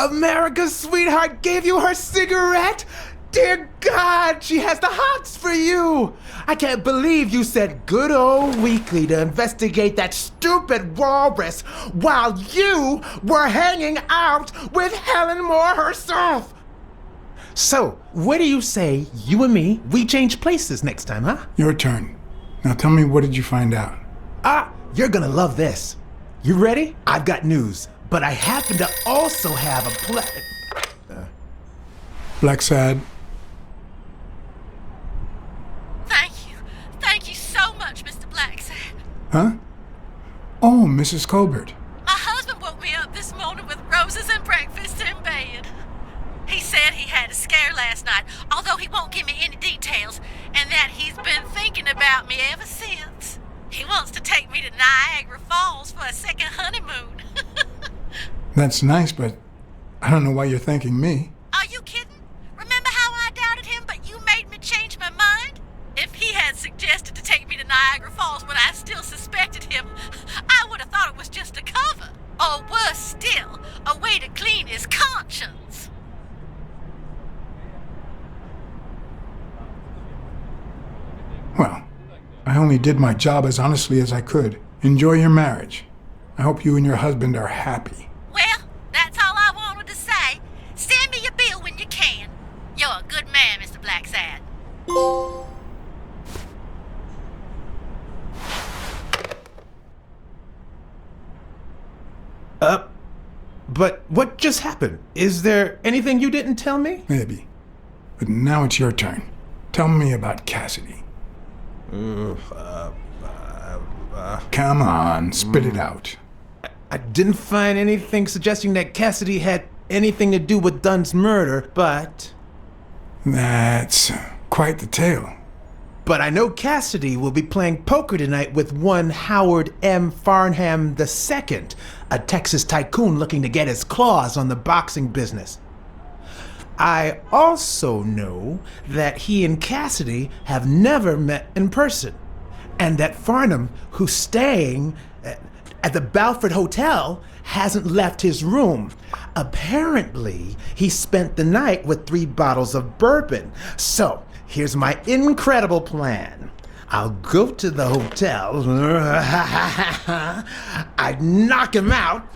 America's sweetheart gave you her cigarette? Dear God, she has the hots for you! I can't believe you said good old Weekly to investigate that stupid walrus while you were hanging out with Helen Moore herself! So, what do you say, you and me, we change places next time, huh? Your turn. Now tell me, what did you find out? You're gonna love this. You ready? I've got news, but I happen to also have a Blacksad. Thank you so much, Mr. Blacksad. Huh? Oh, Mrs. Colbert. My husband woke me up this morning with roses and breakfast in bed. He said he had a scare last night, although he won't give me any details, and that he's been thinking about me ever since. He wants to take me to Niagara Falls for a second honeymoon. That's nice, but I don't know why you're thanking me. Are you kidding? Remember how I doubted him, but you made me change my mind? If he had suggested to take me to Niagara Falls when I still suspected him, I would have thought it was just a cover. Or worse still, a way to clean his conscience. Well, I only did my job as honestly as I could. Enjoy your marriage. I hope you and your husband are happy. Well, that's all I wanted to say. Send me your bill when you can. You're a good man, Mr. Blacksad. But what just happened? Is there anything you didn't tell me? Maybe. But now it's your turn. Tell me about Cassidy. Come on, spit it out. I didn't find anything suggesting that Cassidy had anything to do with Dunn's murder, but... That's quite the tale. But I know Cassidy will be playing poker tonight with one Howard M. Farnham II, a Texas tycoon looking to get his claws on the boxing business. I also know that he and Cassidy have never met in person, and that Farnham, who's staying at the Balford Hotel, hasn't left his room. Apparently, he spent the night with 3 bottles of bourbon. So, here's my incredible plan. I'll go to the hotel, I'd knock him out,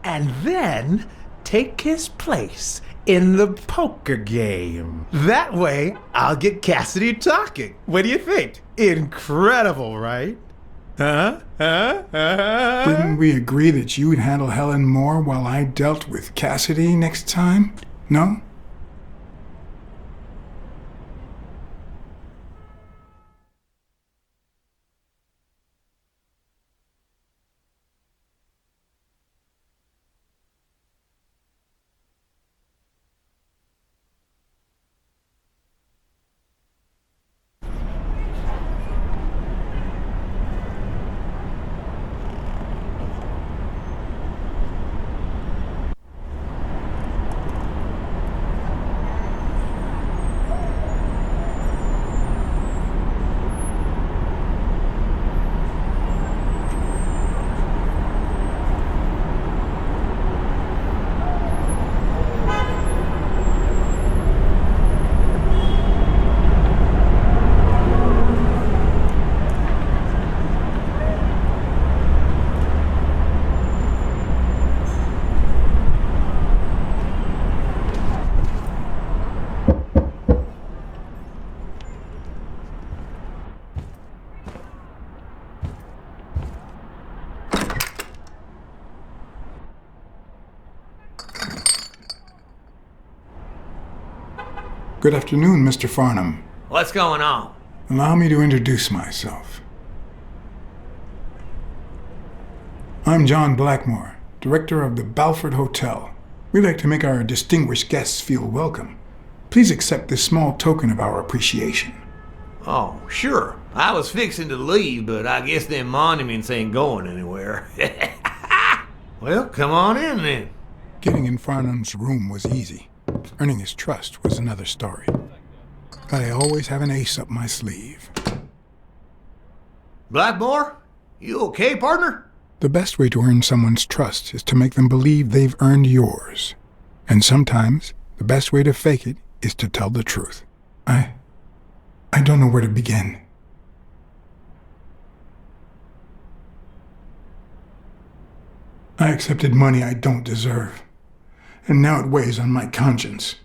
and then take his place in the poker game. That way, I'll get Cassidy talking. What do you think? Incredible, right? Didn't we agree that you would handle Helen Moore while I dealt with Cassidy next time? No? Good afternoon, Mr. Farnham. What's going on? Allow me to introduce myself. I'm John Blackmore, director of the Balford Hotel. We like to make our distinguished guests feel welcome. Please accept this small token of our appreciation. Oh, sure. I was fixing to leave, but I guess them monuments ain't going anywhere. Well, come on in then. Getting in Farnham's room was easy. Earning his trust was another story. But I always have an ace up my sleeve. Blackmore? You okay, partner? The best way to earn someone's trust is to make them believe they've earned yours. And sometimes the best way to fake it is to tell the truth. I don't know where to begin. I accepted money I don't deserve, and now it weighs on my conscience.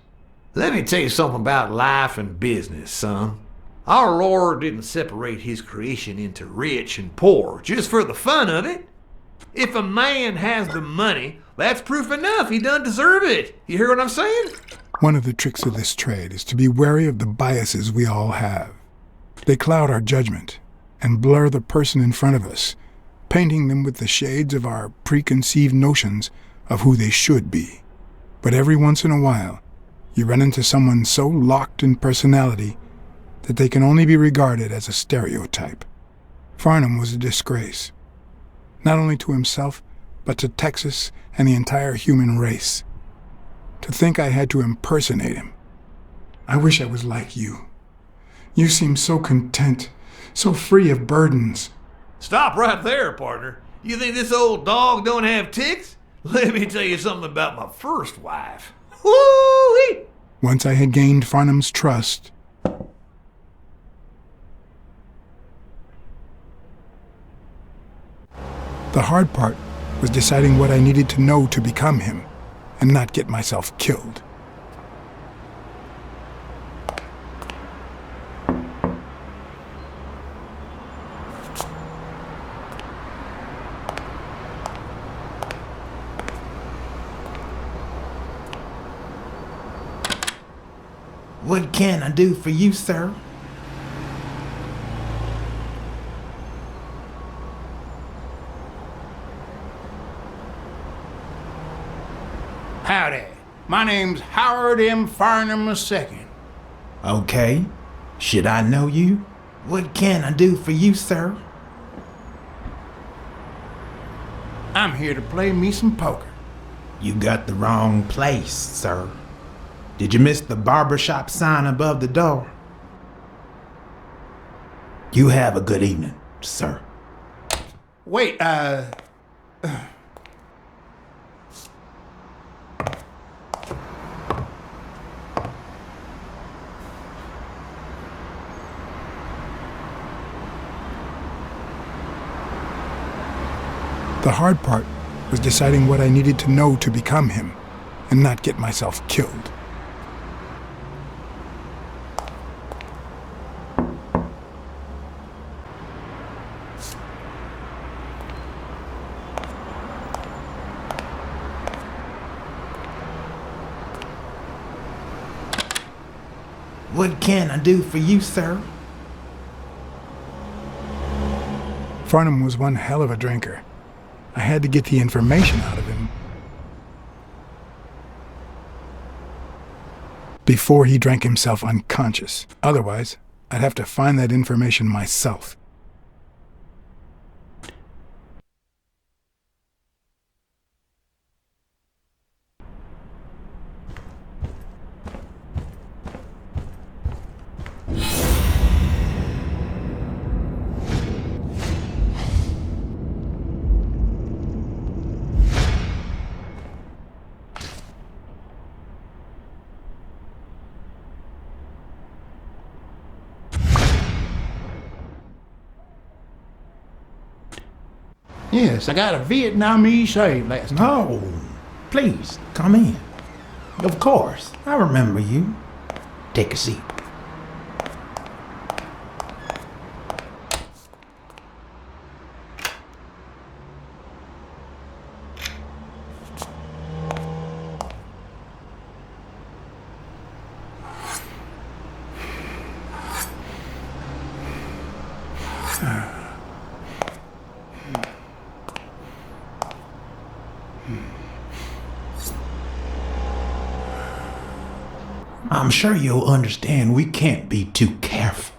Let me tell you something about life and business, son. Our Lord didn't separate his creation into rich and poor just for the fun of it. If a man has the money, that's proof enough he doesn't deserve it. You hear what I'm saying? One of the tricks of this trade is to be wary of the biases we all have. They cloud our judgment and blur the person in front of us, painting them with the shades of our preconceived notions of who they should be. But every once in a while, you run into someone so locked in personality that they can only be regarded as a stereotype. Farnham was a disgrace, not only to himself, but to Texas and the entire human race. To think I had to impersonate him. I wish I was like you. You seem so content, so free of burdens. Stop right there, partner. You think this old dog don't have ticks? Let me tell you something about my first wife. Woo-wee! Once I had gained Farnham's trust, the hard part was deciding what I needed to know to become him and not get myself killed. What can I do for you, sir? Howdy. My name's Howard M. Farnham II. Okay. Should I know you? What can I do for you, sir? I'm here to play me some poker. You got the wrong place, sir. Did you miss the barbershop sign above the door? You have a good evening, sir. Wait, The hard part was deciding what I needed to know to become him and not get myself killed. What can I do for you, sir? Farnham was one hell of a drinker. I had to get the information out of him before he drank himself unconscious. Otherwise, I'd have to find that information myself. yes, I got a Vietnamese shave last night. Oh, please, come in. Of course, I remember you. Take a seat. I'm sure you'll understand we can't be too careful.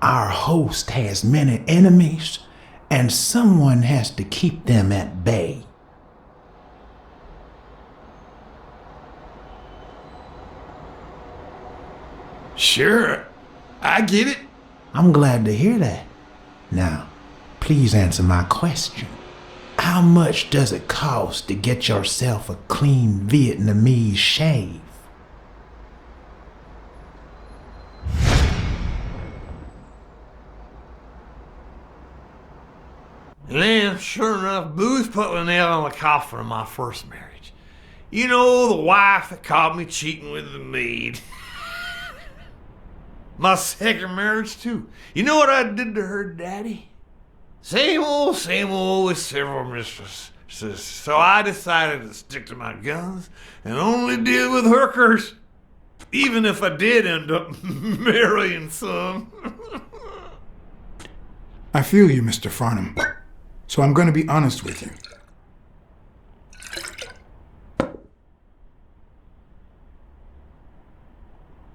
Our host has many enemies, and someone has to keep them at bay. Sure, I get it. I'm glad to hear that. Now, please answer my question. How much does it cost to get yourself a clean Vietnamese shave? And then, sure enough, Booth put the nail on the coffin of my first marriage. You know, the wife that caught me cheating with the maid. My second marriage, too. You know what I did to her daddy? Same old with several mistresses. So I decided to stick to my guns and only deal with hookers. Even if I did end up marrying some. I feel you, Mr. Farnham. So I'm going to be honest with you.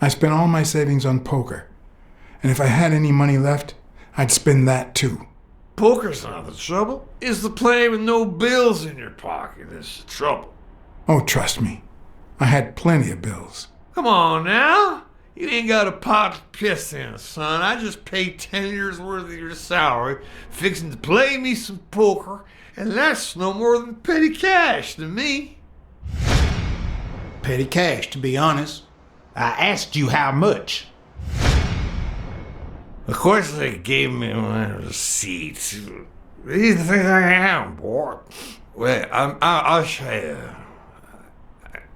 I spent all my savings on poker, and if I had any money left, I'd spend that too. Poker's not the trouble. It's the play with no bills in your pocket that's the trouble. Oh, trust me, I had plenty of bills. Come on now. You ain't got a pot to piss in, son. I just paid 10 years worth of your salary fixing to play me some poker, and that's no more than petty cash to me. Petty cash, to be honest. I asked you how much. Of course they gave me my receipts. These things I am, boy. Wait, I'll show you.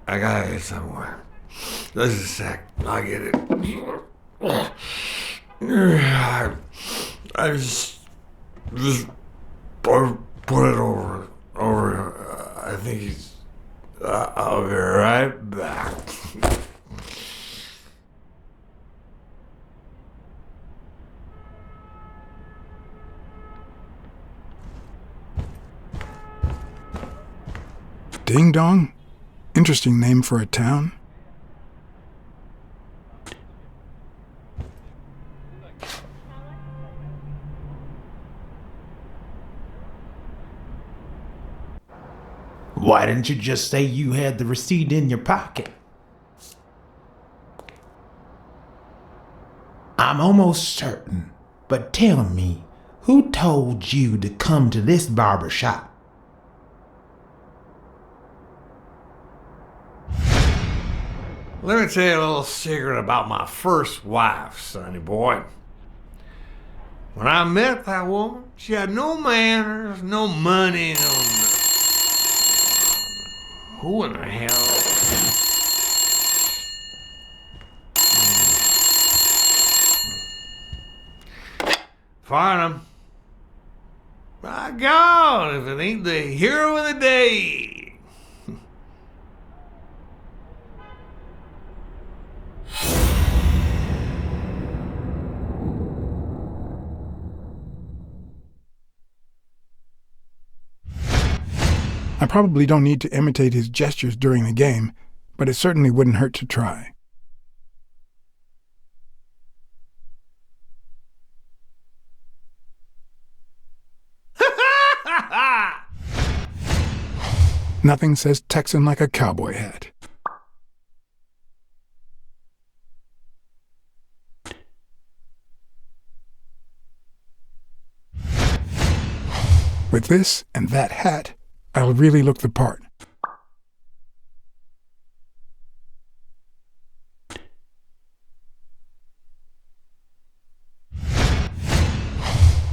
I got it somewhere. Just a sec. I'll get it. I just put it over. I think he's. I'll be right back. Ding Dong? Interesting name for a town. Why didn't you just say you had the receipt in your pocket? I'm almost certain, but tell me, who told you to come to this barber shop? Let me tell you a little secret about my first wife, sonny boy. When I met that woman, she had no manners, no money, no nothing. Who in the hell? Farnham. My God, if it ain't the hero of the day. I probably don't need to imitate his gestures during the game, but it certainly wouldn't hurt to try. Nothing says Texan like a cowboy hat. With this and that hat, I'll really look the part.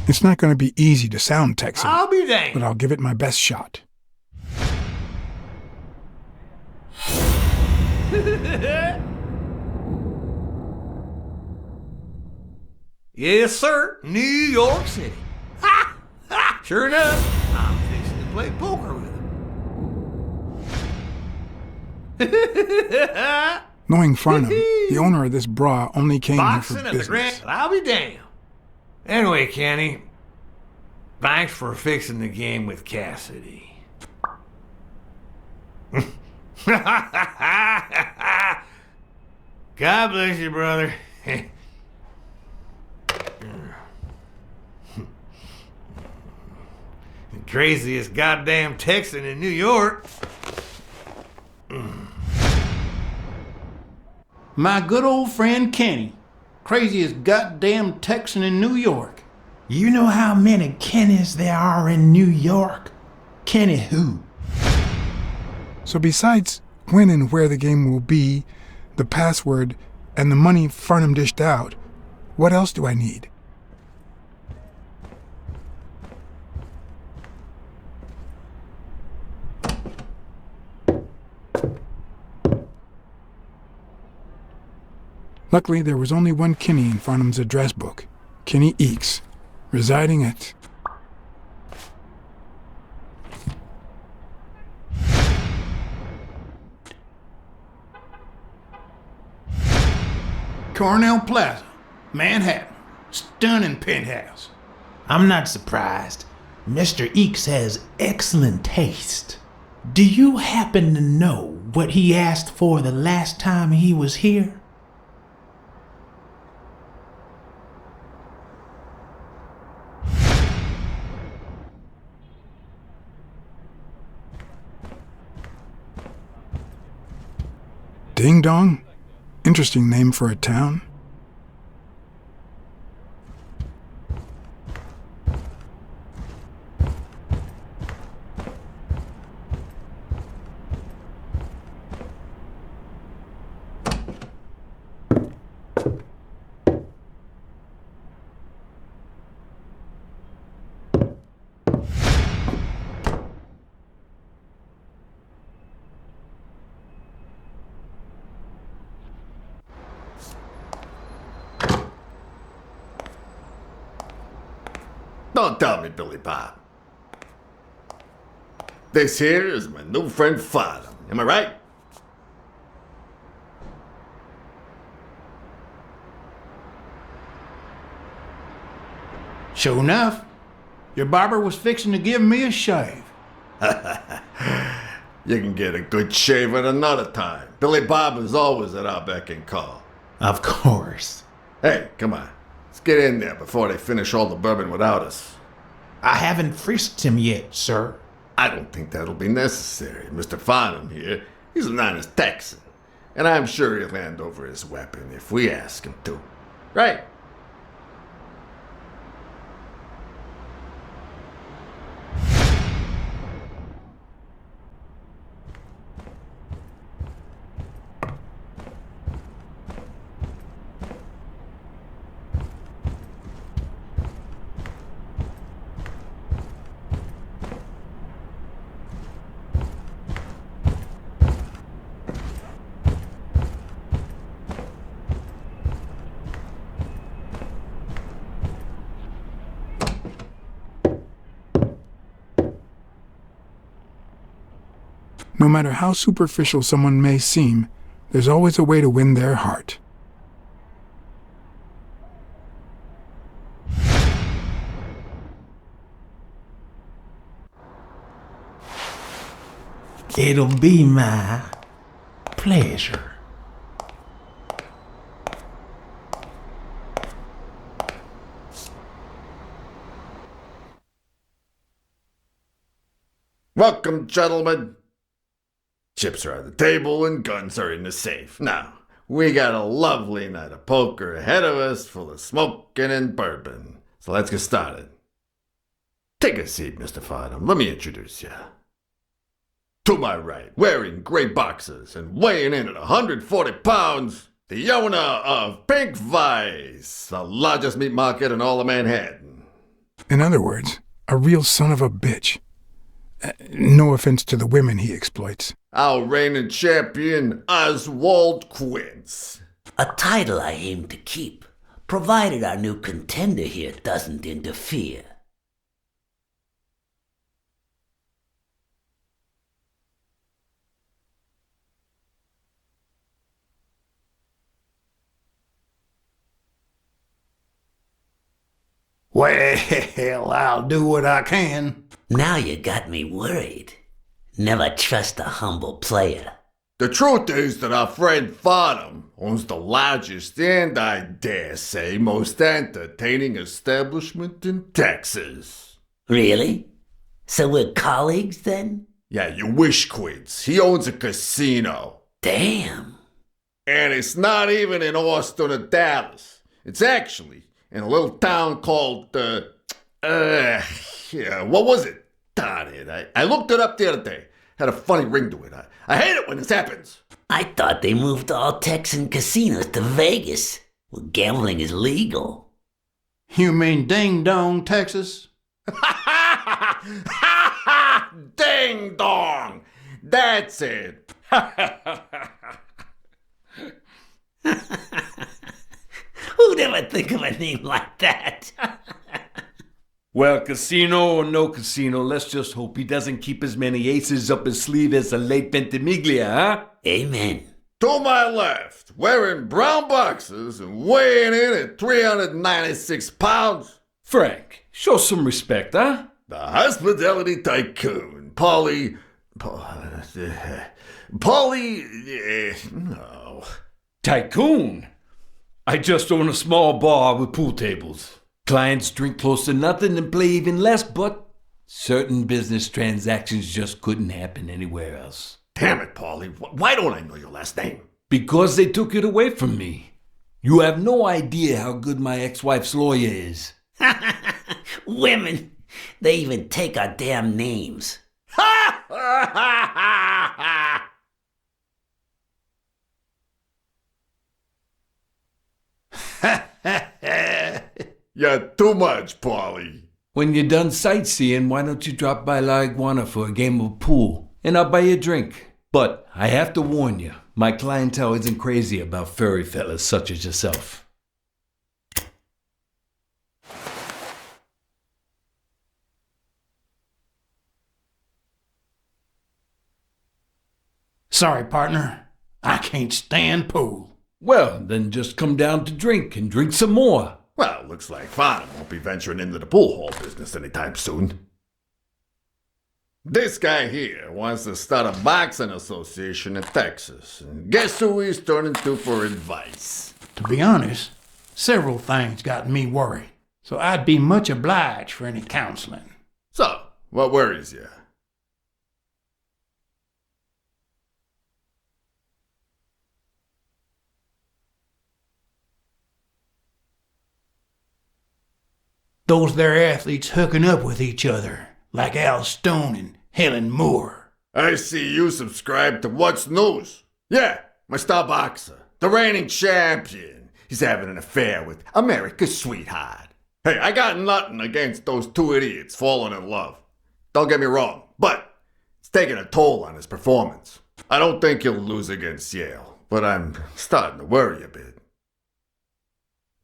It's not going to be easy to sound Texan, I'll be dang. but I'll give it my best shot. Yes, sir. New York City. Ha! Ha! Sure enough, I'm fixing to play poker with him. Knowing Farnham, the owner of this bra only came here for Boxing at the business. Grand. I'll be damned. Anyway, Kenny, thanks for fixing the game with Cassidy. God bless you, brother. The craziest goddamn Texan in New York. My good old friend Kenny. Craziest goddamn Texan in New York. You know how many Kennys there are in New York? Kenny who? So besides when and where the game will be, the password, and the money Farnham dished out, what else do I need? Luckily, there was only one Kinney in Farnham's address book, Kinney Eakes, residing at... Cornell Plaza, Manhattan. Stunning penthouse. I'm not surprised. Mr. Eakes has excellent taste. Do you happen to know what he asked for the last time he was here? Ding Dong? Interesting name for a town. Don't tell me, Billy Bob. This here is my new friend Farnham. Am I right? Sure enough, your barber was fixing to give me a shave. You can get a good shave at another time. Billy Bob is always at our beck and call. Of course. Hey, come on. Let's get in there before they finish all the bourbon without us. I haven't frisked him yet, sir. I don't think that'll be necessary. Mr. Farnham here, he's an honest Texan. And I'm sure he'll hand over his weapon if we ask him to. Right? No matter how superficial someone may seem, there's always a way to win their heart. It'll be my pleasure. Welcome, gentlemen. Chips are on the table and guns are in the safe. Now, we got a lovely night of poker ahead of us full of smoking and bourbon. So let's get started. Take a seat, Mr. Farnham. Let me introduce you. To my right, wearing gray boxers and weighing in at 140 pounds, the owner of Pink Vice, the largest meat market in all of Manhattan. In other words, a real son of a bitch. No offense to the women he exploits. Our reigning champion, Oswald Quince. A title I aim to keep, provided our new contender here doesn't interfere. Well, I'll do what I can. Now you got me worried. Never trust a humble player. The truth is that our friend Farnham owns the largest and, I dare say, most entertaining establishment in Texas. Really? So we're colleagues then? Yeah, you wish, Quince. He owns a casino. Damn. And it's not even in Austin or Dallas. It's actually in a little town called, what was it? darn it. I looked it up the other day. Had a funny ring to it. I hate it when this happens. I thought they moved all Texan casinos to Vegas, where gambling is legal. You mean Ding Dong, Texas? Ding dong! That's it. Who'd ever think of a name like that? Well, casino or no casino, let's just hope he doesn't keep as many aces up his sleeve as the late Ventimiglia, huh? Amen. To my left, wearing brown boxers and weighing in at 396 pounds, Frank, show some respect, huh? the hospitality tycoon, no. Tycoon? I just own a small bar with pool tables. Clients drink close to nothing and play even less, but certain business transactions just couldn't happen anywhere else. Damn it, Paulie. Why don't I know your last name? Because they took it away from me. You have no idea how good my ex-wife's lawyer is. Women, they even take our damn names. You're too much, Paulie. When you're done sightseeing, why don't you drop by La Iguana for a game of pool? And I'll buy you a drink. But I have to warn you, my clientele isn't crazy about furry fellas such as yourself. Sorry, partner. I can't stand pool. Well, then just come down to drink and drink some more. Well, looks like Farnham won't be venturing into the pool hall business anytime soon. This guy here wants to start a boxing association in Texas, and guess who he's turning to for advice? To be honest, several things got me worried, so I'd be much obliged for any counseling. So, what worries you? Those there athletes hooking up with each other, like Al Stone and Helen Moore. I see you subscribe to What's News. Yeah, my star boxer, the reigning champion. He's having an affair with America's sweetheart. Hey, I got nothing against those two idiots falling in love. Don't get me wrong, but it's taking a toll on his performance. I don't think he'll lose against Yale, but I'm starting to worry a bit.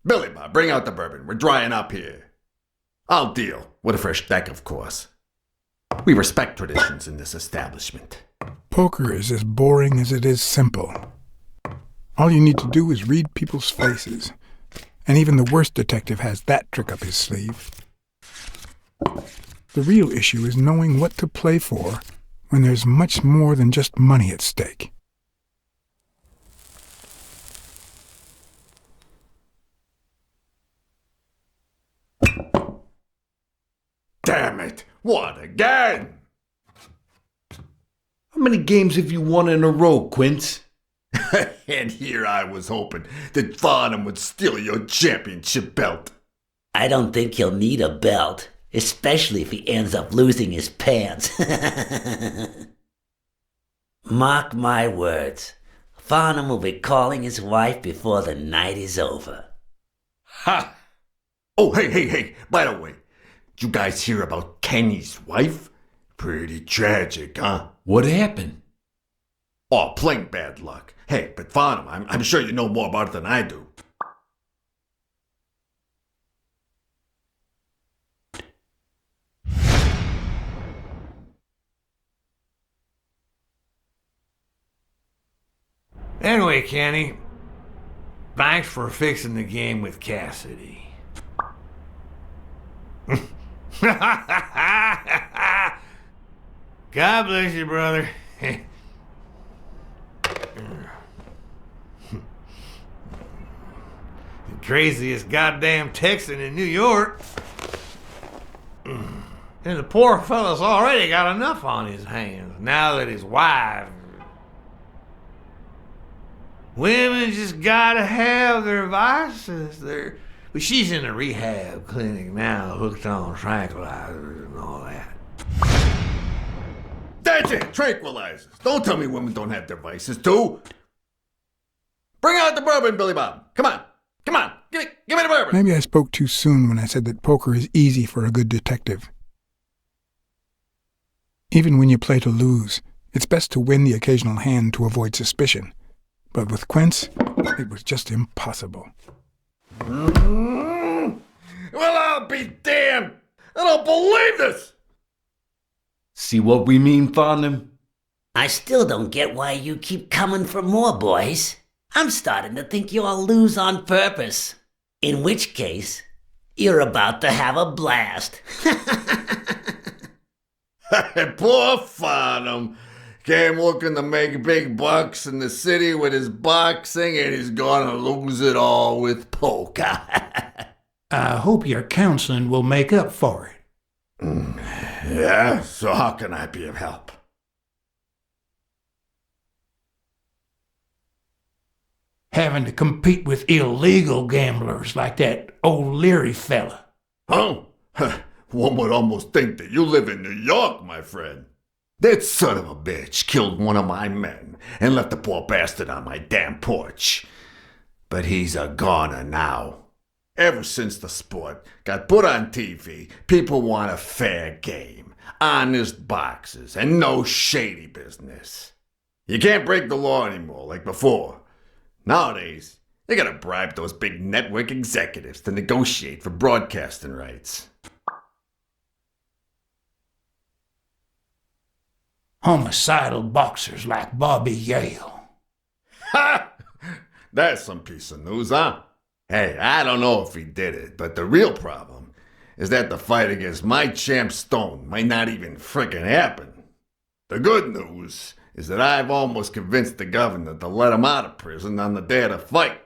Billy Bob, bring out the bourbon. We're drying up here. I'll deal with a fresh deck, of course. We respect traditions in this establishment. Poker is as boring as it is simple. All you need to do is read people's faces, and even the worst detective has that trick up his sleeve. The real issue is knowing what to play for when there's much more than just money at stake. Damn it! What again? How many games have you won in a row, Quince? And here I was hoping that Farnham would steal your championship belt. I don't think he'll need a belt, especially if he ends up losing his pants. Mark my words, Farnham will be calling his wife before the night is over. Ha! Oh, hey, by the way, did you guys hear about Kenny's wife? Pretty tragic, huh? What happened? Oh, plain bad luck. Hey, but Farnham, I'm sure you know more about it than I do. Anyway, Kenny, thanks for fixing the game with Cassidy. God bless you, brother. The craziest goddamn Texan in New York. And the poor fella's already got enough on his hands now that his wife... Women just gotta have their vices. But she's in a rehab clinic now, hooked on tranquilizers and all that. That's it, tranquilizers. Don't tell me women don't have their vices, too. Bring out the bourbon, Billy Bob. Come on. Give me the bourbon. Maybe I spoke too soon when I said that poker is easy for a good detective. Even when you play to lose, it's best to win the occasional hand to avoid suspicion. But with Quince, it was just impossible. Well, I'll be damned. I don't believe this. See what we mean, Farnham? I still don't get why you keep coming for more, boys. I'm starting to think you all lose on purpose. In which case, you're about to have a blast. Poor Farnham. Came looking to make big bucks in the city with his boxing, and he's gonna lose it all with poker. I hope your counseling will make up for it. Yeah, so how can I be of help? Having to compete with illegal gamblers like that old Leary fella. Huh? One would almost think that you live in New York, my friend. That son of a bitch killed one of my men and left the poor bastard on my damn porch. But he's a goner now. Ever since the sport got put on TV, people want a fair game, honest boxes, and no shady business. You can't break the law anymore like before. Nowadays, you gotta bribe those big network executives to negotiate for broadcasting rights. Homicidal boxers like Bobby Yale. Ha! That's some piece of news, huh? Hey, I don't know if he did it, but the real problem is that the fight against my champ Stone might not even frickin' happen. The good news is that I've almost convinced the governor to let him out of prison on the day of the fight.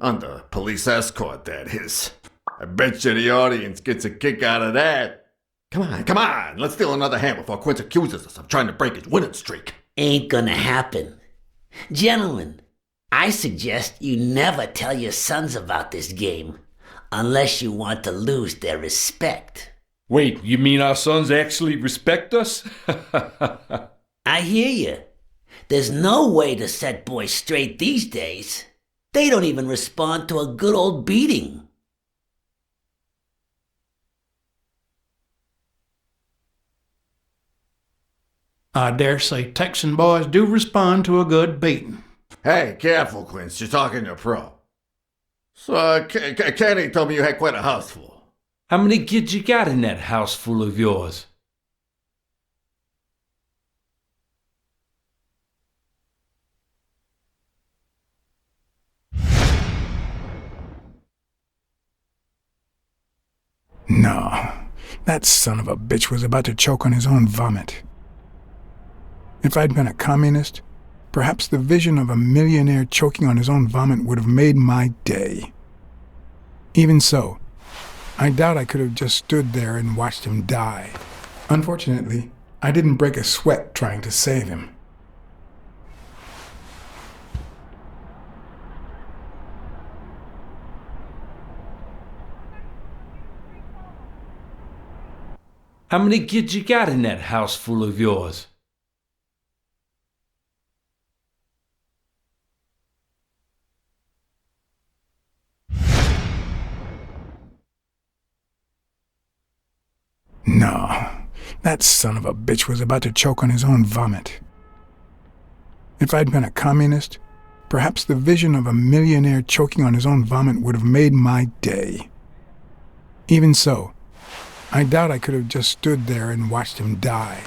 Under police escort, that is. I bet you the audience gets a kick out of that. Come on, let's steal another hand before Quince accuses us of trying to break his winning streak. Ain't gonna happen. Gentlemen, I suggest you never tell your sons about this game, unless you want to lose their respect. Wait, you mean our sons actually respect us? I hear you. There's no way to set boys straight these days. They don't even respond to a good old beating. I dare say Texan boys do respond to a good beating. Hey, careful, Quince. You're talking to a pro. So, Kenny told me you had quite a house full. How many kids you got in that house full of yours? No, that son of a bitch was about to choke on his own vomit. If I'd been a communist, perhaps the vision of a millionaire choking on his own vomit would have made my day. Even so, I doubt I could have just stood there and watched him die. Unfortunately, I didn't break a sweat trying to save him. How many kids you got in that house full of yours? No, that son of a bitch was about to choke on his own vomit. If I'd been a communist, perhaps the vision of a millionaire choking on his own vomit would have made my day. Even so, I doubt I could have just stood there and watched him die.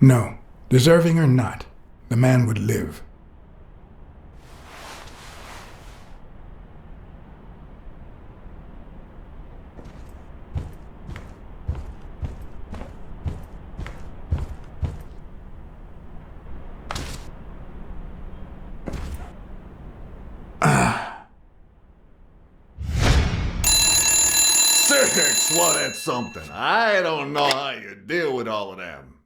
No, deserving or not, the man would live. Six, well, that's something. I don't know how you deal with all of them.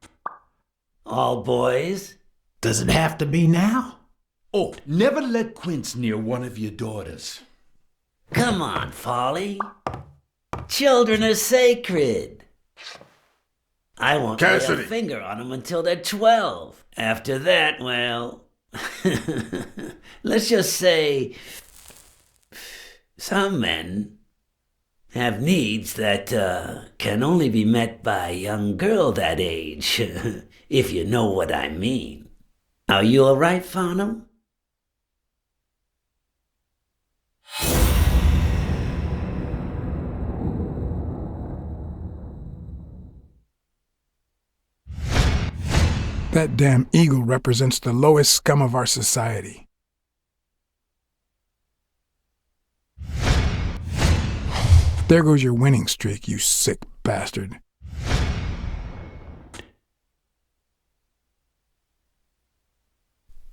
All boys? Does it have to be now? Oh, never let Quince near one of your daughters. Come on, Folly. Children are sacred. I won't Cassidy. lay a finger on them until they're 12. After that, well, let's just say some men have needs that can only be met by a young girl that age, if you know what I mean. Are you all right, Farnham? That damn eagle represents the lowest scum of our society. There goes your winning streak, you sick bastard.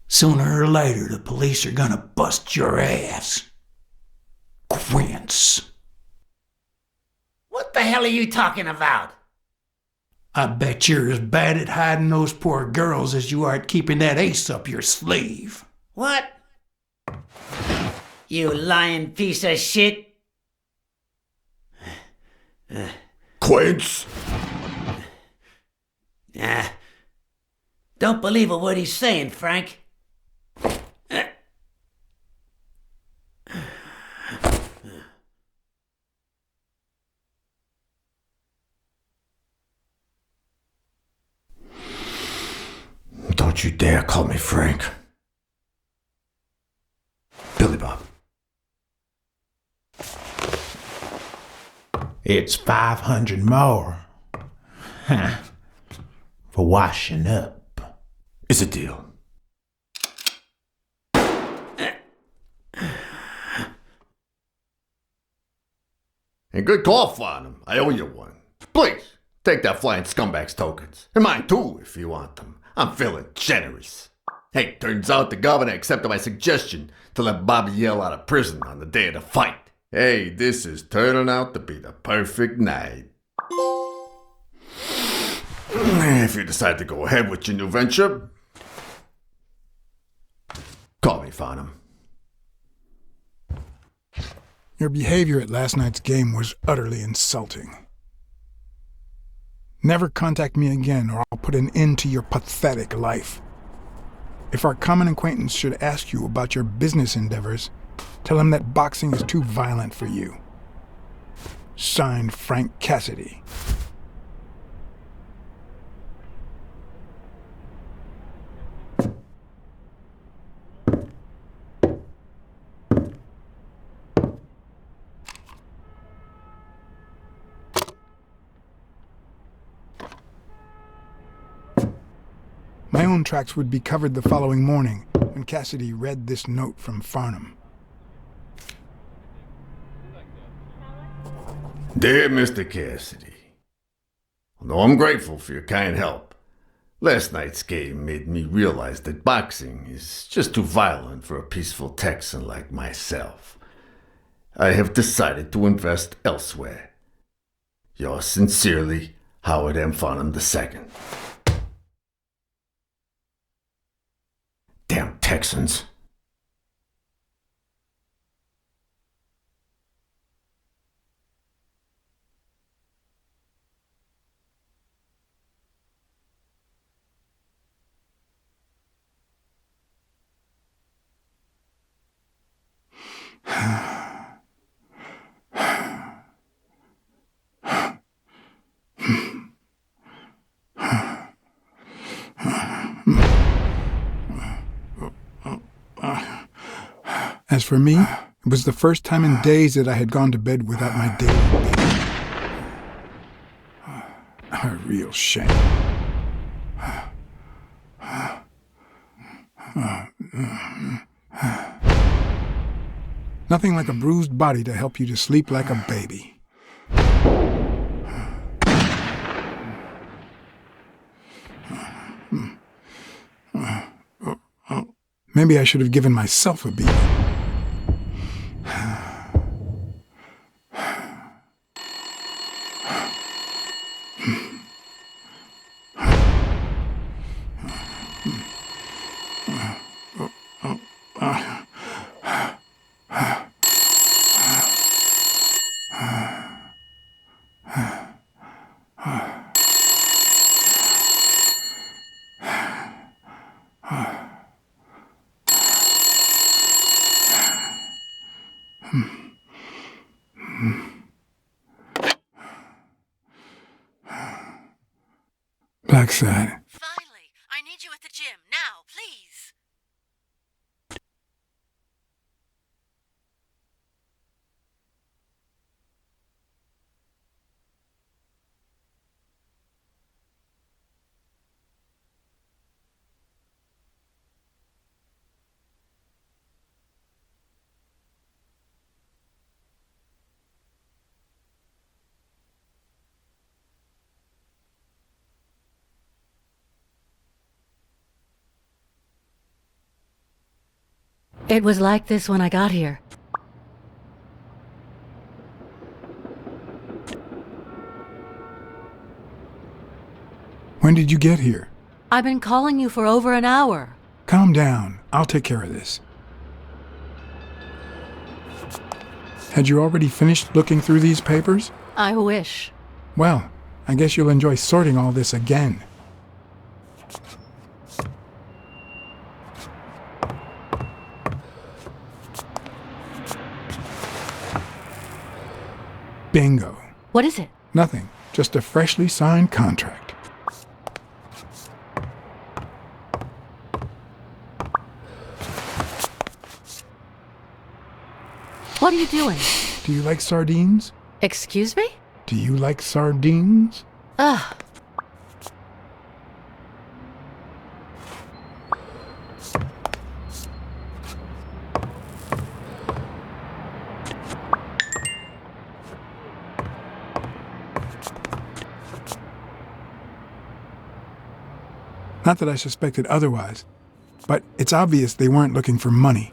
Sooner or later, the police are gonna bust your ass. Quince. What the hell are you talking about? I bet you're as bad at hiding those poor girls as you are at keeping that ace up your sleeve. What? You lying piece of shit? Quince! Don't believe a word he's saying, Frank. Don't you dare call me Frank. Billy Bob. It's 500 more. Huh. For washing up. It's a deal. And good call, Farnham. I owe you one. Please, take that flying scumbag's tokens. And mine too, if you want them. I'm feeling generous. Hey, turns out the governor accepted my suggestion to let Bobby yell out of prison on the day of the fight. Hey, this is turning out to be the perfect night. If you decide to go ahead with your new venture, call me, Farnham. Your behavior at last night's game was utterly insulting. Never contact me again or I'll put an end to your pathetic life. If our common acquaintance should ask you about your business endeavors, tell him that boxing is too violent for you. Signed, Frank Cassidy. My own tracks would be covered the following morning when Cassidy read this note from Farnham. Dear Mr. Cassidy, although I'm grateful for your kind help, last night's game made me realize that boxing is just too violent for a peaceful Texan like myself. I have decided to invest elsewhere. Yours sincerely, Howard M. Farnham II. Damn Texans. As for me, it was the first time in days that I had gone to bed without my daily baby. A real shame. Nothing like a bruised body to help you to sleep like a baby. Maybe I should have given myself a beating. Blacksad. Finally, I need you at the gym. Now, please. It was like this when I got here. When did you get here? I've been calling you for over an hour. Calm down. I'll take care of this. Had you already finished looking through these papers? I wish. Well, I guess you'll enjoy sorting all this again. Bingo. What is it? Nothing. Just a freshly signed contract. What are you doing? Do you like sardines? Excuse me? Do you like sardines? Ugh. Not that I suspected otherwise, but it's obvious they weren't looking for money.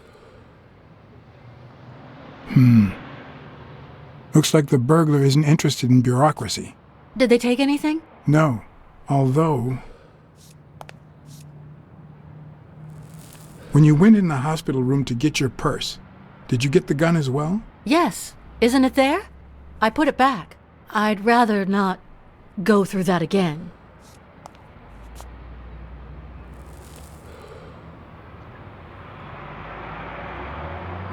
Looks like the burglar isn't interested in bureaucracy. Did they take anything? No, although... When you went in the hospital room to get your purse, did you get the gun as well? Yes. Isn't it there? I put it back. I'd rather not go through that again.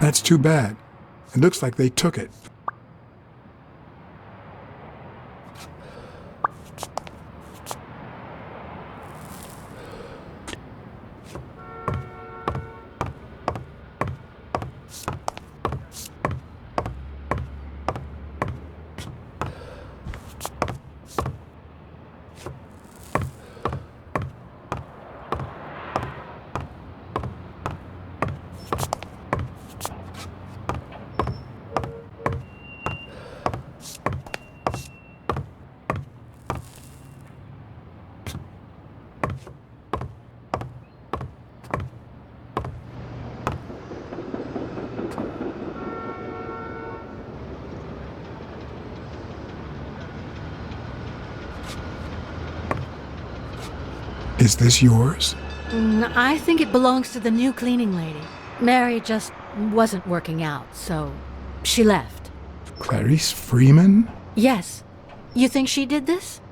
That's too bad. It looks like they took it. Is this yours? I think it belongs to the new cleaning lady. Mary just wasn't working out, so she left. Clarice Freeman? Yes. You think she did this?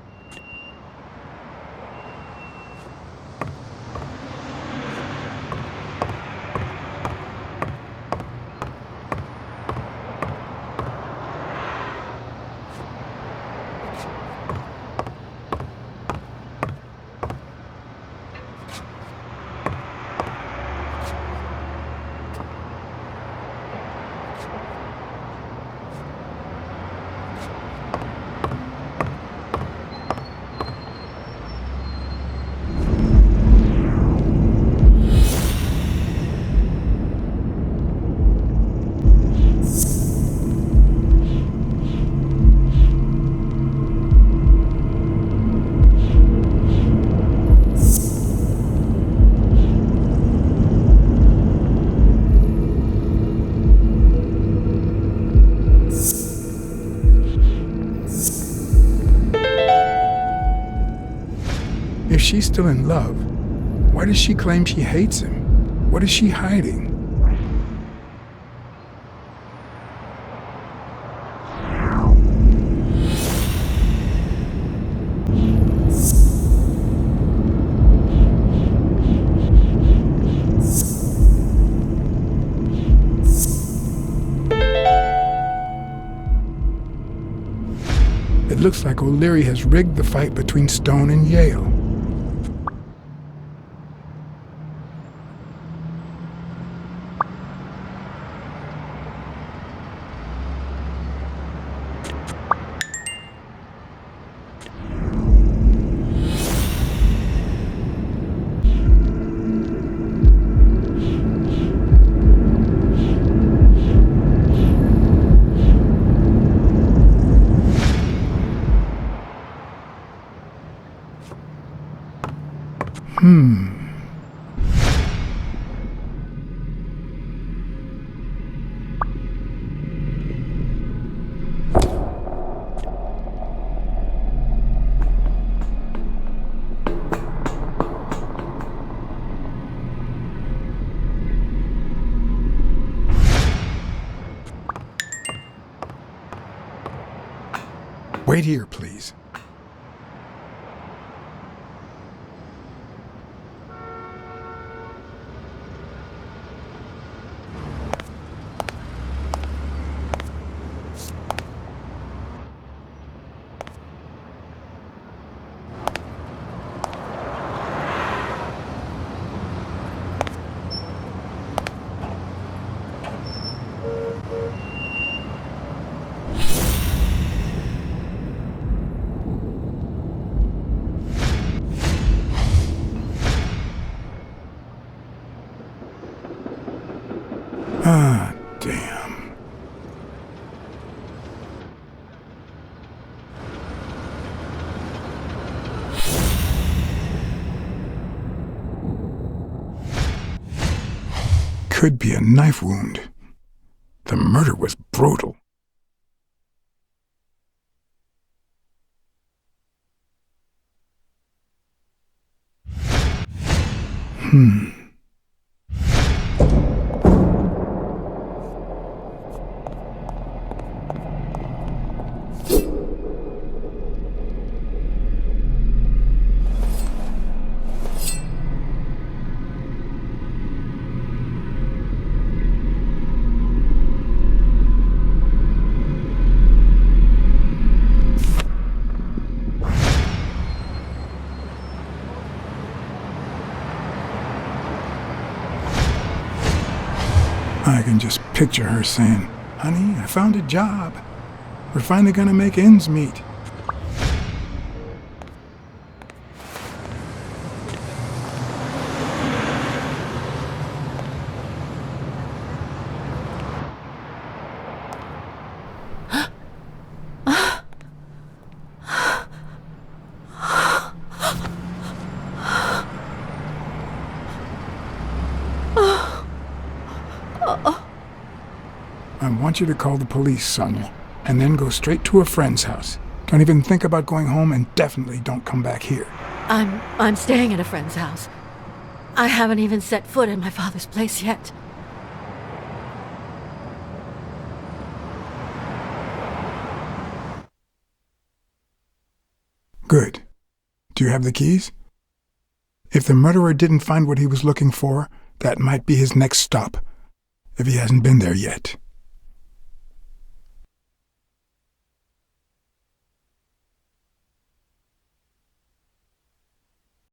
If she's still in love, why does she claim she hates him? What is she hiding? It looks like O'Leary has rigged the fight between Stone and Yale. Wait here, please. Ah, damn. Could be a knife wound. The murder was brutal. I can just picture her saying, "Honey, I found a job. We're finally gonna make ends meet." I want you to call the police, Sonia, and then go straight to a friend's house. Don't even think about going home, and definitely don't come back here. I'm staying at a friend's house. I haven't even set foot in my father's place yet. Good. Do you have the keys? If the murderer didn't find what he was looking for, that might be his next stop, if he hasn't been there yet.